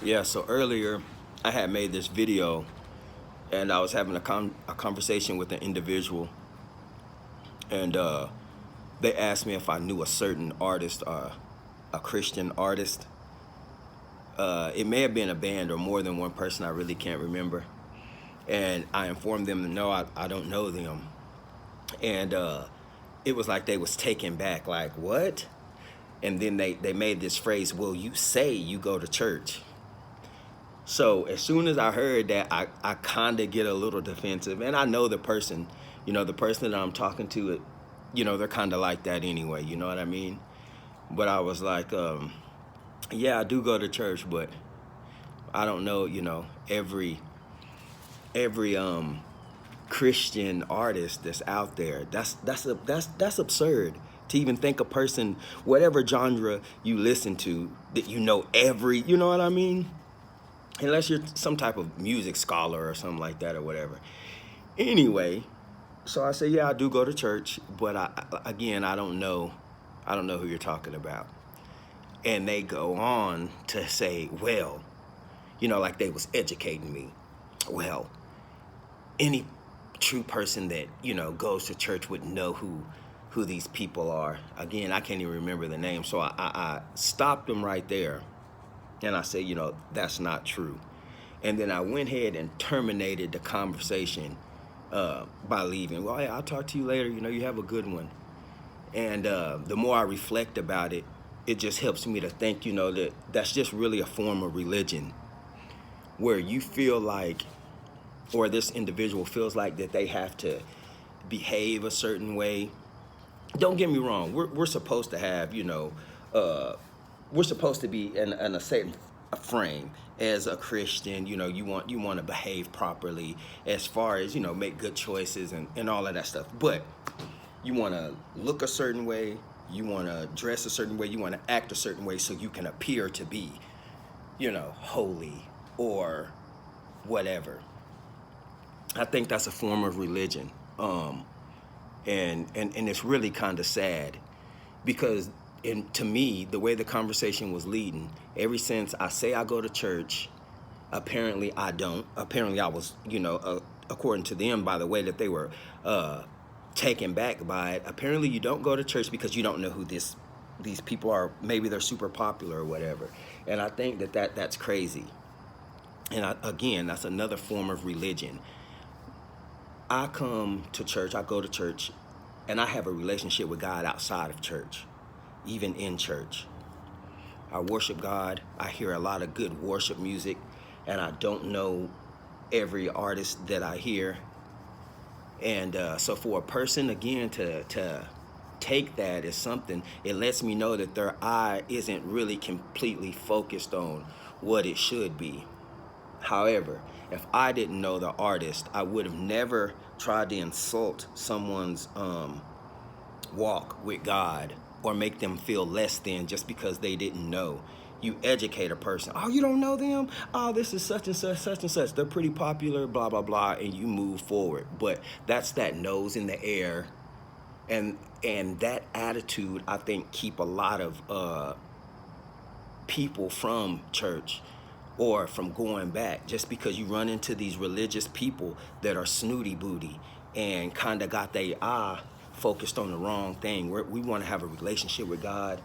Yeah, so earlier I had made this video and I was having a conversation with an individual, and they asked me if I knew a certain artist, a Christian artist. It may have been a band or more than one person, I really can't remember. And I informed them, no, I don't know them. And it was like they was taken back, like, what? And then they made this phrase, well, you say you go to church. So as soon as I heard that, I kind of get a little defensive. And I know the person, the person that I'm talking to, they're kind of like that anyway, you know what I mean? But I was like, yeah, I do go to church, but I don't know, every Christian artist that's out there. That's absurd to even think a person, whatever genre you listen to, that you know what I mean? Unless you're some type of music scholar or something like that or whatever. Anyway, so I say, yeah, I do go to church, but again, I don't know who you're talking about. And they go on to say, well, like they was educating me. Well, any true person that, goes to church would know who these people are. Again, I can't even remember the name. So I stopped them right there. And I said, that's not true. And then I went ahead and terminated the conversation by leaving. Well, yeah, I'll talk to you later. You have a good one. And the more I reflect about it, it just helps me to think, that that's just really a form of religion where you feel like, or this individual feels like that they have to behave a certain way. Don't get me wrong. We're supposed to have, uh, we're supposed to be in a certain frame as a Christian. You want to behave properly as far as make good choices and all of that stuff. But you want to look a certain way, you want to dress a certain way, you want to act a certain way so you can appear to be, holy or whatever. I think that's a form of religion. And it's really kind of sad because to me, the way the conversation was leading, ever since I say I go to church, apparently I don't. Apparently I was, according to them, by the way that they were taken back by it. Apparently you don't go to church because you don't know who these people are. Maybe they're super popular or whatever. And I think that's crazy. And again, that's another form of religion. I come to church, I go to church, and I have a relationship with God outside of church, even in church. I worship God. I hear a lot of good worship music, and I don't know every artist that I hear. And so for a person, again, to take that as something, it lets me know that their eye isn't really completely focused on what it should be. However, if I didn't know the artist, I would have never tried to insult someone's walk with God or make them feel less than just because they didn't know. You educate a person. Oh, you don't know them? Oh, this is such and such, such and such. They're pretty popular, blah, blah, blah, and you move forward. But that's that nose in the air. And that attitude, I think, keep a lot of people from church or from going back, just because you run into these religious people that are snooty booty and kind of got their eye focused on the wrong thing. We want to have a relationship with God,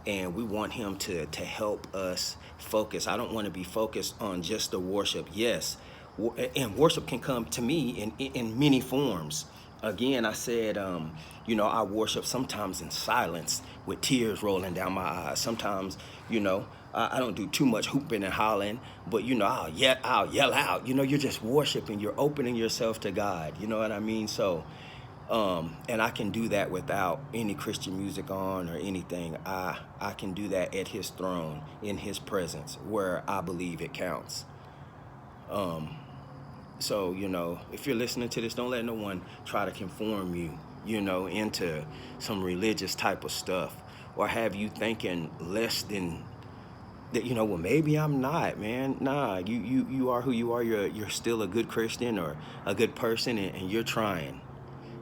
and we want him to help us focus. I don't want to be focused on just the worship. Yes, and worship can come to me in many forms. Again, I said, I worship sometimes in silence with tears rolling down my eyes. Sometimes, I don't do too much hooping and hollering, but I'll yell out. You're just worshiping. You're opening yourself to God. You know what I mean? So, and I can do that without any Christian music on or anything. I can do that at his throne, in his presence, where I believe it counts. So, if you're listening to this, don't let no one try to conform you, into some religious type of stuff or have you thinking less than that, well, maybe I'm not, man. Nah, you are who you are. You're still a good Christian or a good person, and you're trying.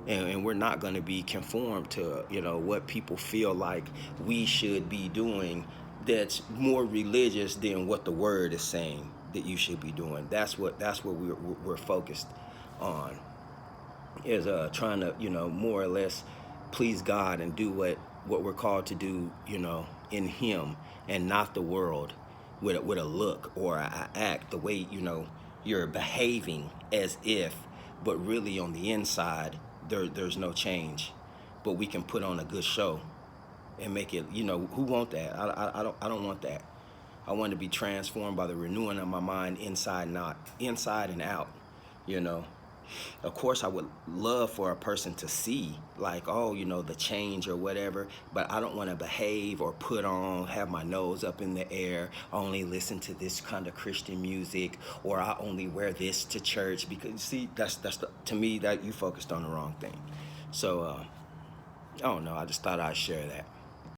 And we're not going to be conformed to, what people feel like we should be doing that's more religious than what the word is saying that you should be doing. That's what we're focused on, is trying to, more or less please God and do what we're called to do, in Him, and not the world with a look or a act, the way, you're behaving as if, but really on the inside there's no change. But we can put on a good show and make it, who want that? I don't want that. I want to be transformed by the renewing of my mind, inside and out, you know. Of course, I would love for a person to see, like, oh, the change or whatever, but I don't want to behave or put on, have my nose up in the air, only listen to this kind of Christian music, or I only wear this to church, because, see, to me, that you focused on the wrong thing. So, I don't know, I just thought I'd share that.